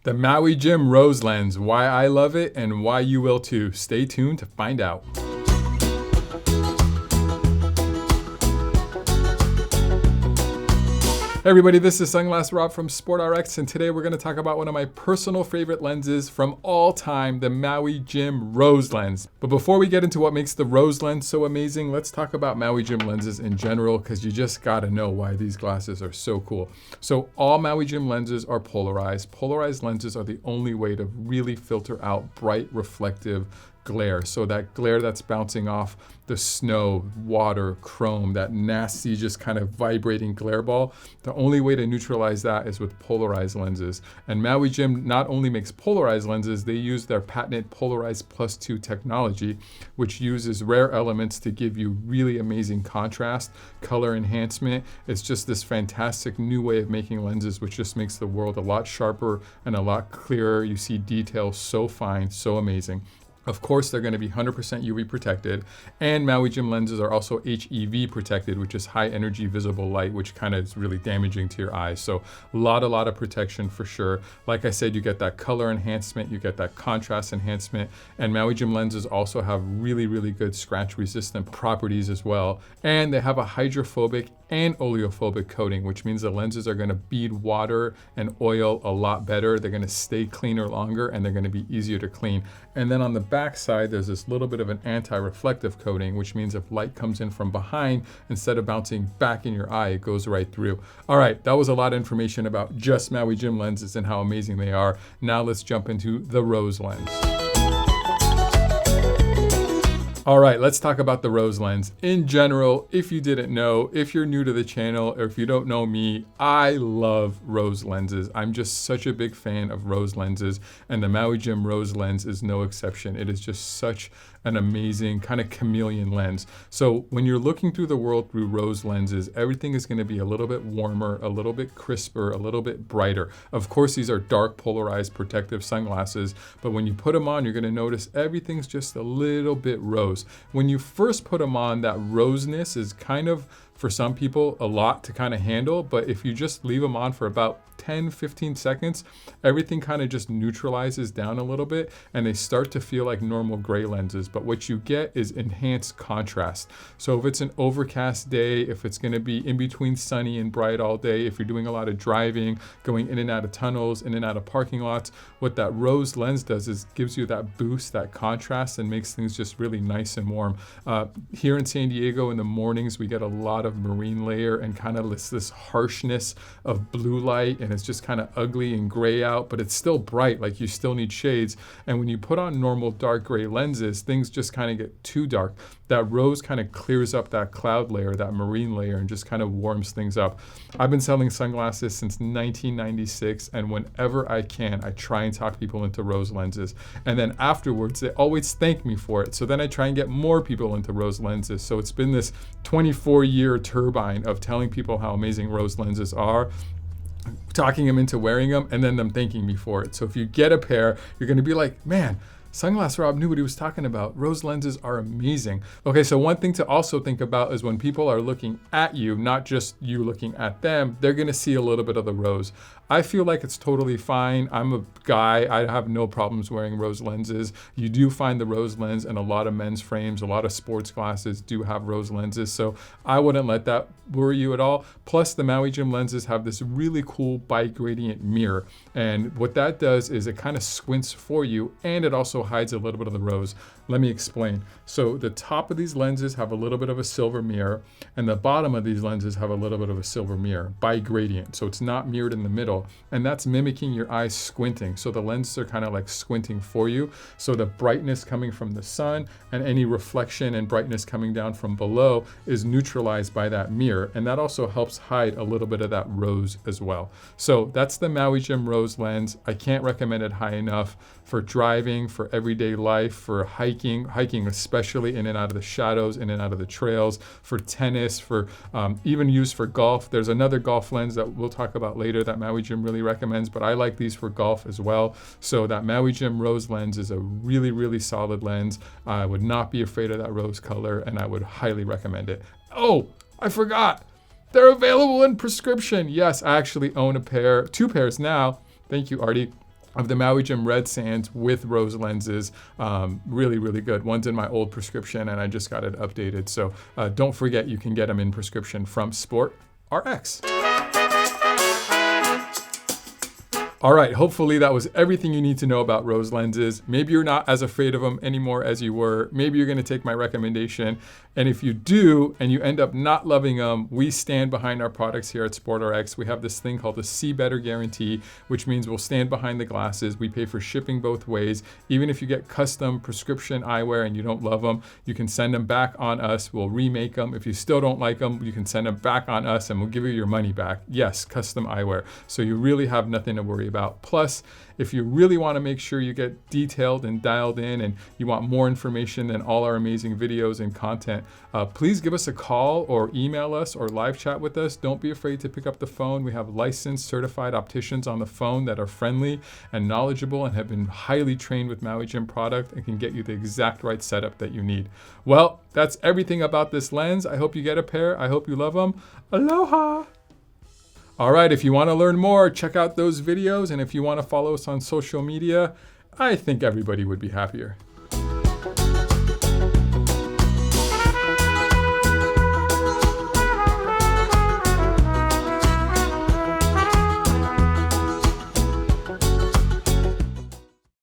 The Maui Jim Rose lens, why I love it and why you will too. Stay tuned to find out. Hey everybody, this is Sunglass Rob from SportRx, and today we're going to talk about one of my personal favorite lenses from all time, the Maui Jim Rose lens. But before we get into what makes the Rose lens so amazing, let's talk about Maui Jim lenses in general, because you just got to know why these glasses are so cool. So all Maui Jim lenses are polarized. Polarized lenses are the only way to really filter out bright, reflective glare. So that glare that's bouncing off the snow, water, chrome, that nasty, just kind of vibrating glare ball, the only way to neutralize that is with polarized lenses. And Maui Jim not only makes polarized lenses, they use their patented PolarizedPlus2 technology, which uses rare elements to give you really amazing contrast, color enhancement. It's just this fantastic new way of making lenses, which just makes the world a lot sharper and a lot clearer. You see details so fine, so amazing. Of course, they're going to be 100% UV protected, and Maui Jim lenses are also HEV protected, which is high energy visible light, which kind of is really damaging to your eyes. So a lot of protection for sure. Like I said, you get that color enhancement, you get that contrast enhancement, and Maui Jim lenses also have really good scratch resistant properties as well. And they have a hydrophobic and oleophobic coating, which means the lenses are going to bead water and oil a lot better. They're going to stay cleaner longer, and they're going to be easier to clean. And then on the back side, there's this little bit of an anti-reflective coating, which means if light comes in from behind, instead of bouncing back in your eye, it goes right through. All right, that was a lot of information about just Maui Jim lenses and how amazing they are. Now let's jump into the Rose lens. All right, let's talk about the Rose lens. In general, if you didn't know, if you're new to the channel, or if you don't know me, I love Rose lenses. I'm just such a big fan of Rose lenses, and the Maui Jim Rose lens is no exception. It is just such an amazing kind of chameleon lens. So when you're looking through the world through Rose lenses, everything is going to be a little bit warmer, a little bit crisper, a little bit brighter. Of course, these are dark polarized protective sunglasses, but when you put them on, you're going to notice everything's just a little bit rose. When you first put them on, that roseness is kind of, for some people, a lot to kind of handle, but if you just leave them on for about 10-15 seconds, everything kind of just neutralizes down a little bit, and they start to feel like normal gray lenses. But what you get is enhanced contrast. So if it's an overcast day, if it's going to be in between sunny and bright all day, if you're doing a lot of driving, going in and out of tunnels, in and out of parking lots, what that Rose lens does is gives you that boost, that contrast, and makes things just really nice and warm. Here in San Diego in the mornings, we get a lot of marine layer and kind of this harshness of blue light, and it's just kind of ugly and gray out, but it's still bright, like you still need shades. And when you put on normal dark gray lenses, things just kind of get too dark. That Rose kind of clears up that cloud layer, that marine layer, and just kind of warms things up. I've been selling sunglasses since 1996, and whenever I can, I try and talk people into Rose lenses. And then afterwards, they always thank me for it. So then I try and get more people into Rose lenses. So it's been this 24-year turbine of telling people how amazing Rose lenses are, talking them into wearing them, and then them thanking me for it. So if you get a pair, you're going to be like, man, Sunglass Rob knew what he was talking about. Rose lenses are amazing. Okay, so one thing to also think about is when people are looking at you, not just you looking at them, they're gonna see a little bit of the rose. I feel like it's totally fine. I'm a guy, I have no problems wearing Rose lenses. You do find the Rose lens in a lot of men's frames, a lot of sports glasses do have Rose lenses, so I wouldn't let that worry you at all. Plus the Maui Jim lenses have this really cool bi-gradient mirror, and what that does is it kind of squints for you, and it also hides a little bit of the rose. Let me explain. So the top of these lenses have a little bit of a silver mirror, and the bottom of these lenses have a little bit of a silver mirror, bi-gradient. So it's not mirrored in the middle, and that's mimicking your eyes squinting. So the lenses are kind of like squinting for you. So the brightness coming from the sun and any reflection and brightness coming down from below is neutralized by that mirror, and that also helps hide a little bit of that rose as well. So that's the Maui Jim Rose lens. I can't recommend it high enough for driving, for everyday life, for hiking especially in and out of the shadows, in and out of the trails, for tennis, for even used for golf. There's another golf lens that we'll talk about later that Maui Jim really recommends, but I like these for golf as well. So that Maui Jim Rose lens is a really, really solid lens. I would not be afraid of that rose color, and I would highly recommend it. Oh, I forgot. They're available in prescription. Yes, I actually own two pairs now. Thank you, Artie. of the Maui Jim Red Sands with rose lenses. Really, really good. One's in my old prescription and I just got it updated. So don't forget, you can get them in prescription from SportRx. All right, hopefully that was everything you need to know about rose lenses. Maybe you're not as afraid of them anymore as you were. Maybe you're gonna take my recommendation. And if you do, and you end up not loving them, we stand behind our products here at SportRx. We have this thing called the See Better Guarantee, which means we'll stand behind the glasses. We pay for shipping both ways. Even if you get custom prescription eyewear and you don't love them, you can send them back on us. We'll remake them. If you still don't like them, you can send them back on us and we'll give you your money back. Yes, custom eyewear. So you really have nothing to worry about. Plus, if you really want to make sure you get detailed and dialed in and you want more information than all our amazing videos and content, please give us a call or email us or live chat with us. Don't be afraid to pick up the phone. We have licensed certified opticians on the phone that are friendly and knowledgeable and have been highly trained with Maui Jim product and can get you the exact right setup that you need. Well, that's everything about this lens. I hope you get a pair. I hope you love them. Aloha! All right, if you want to learn more, check out those videos. And if you want to follow us on social media, I think everybody would be happier.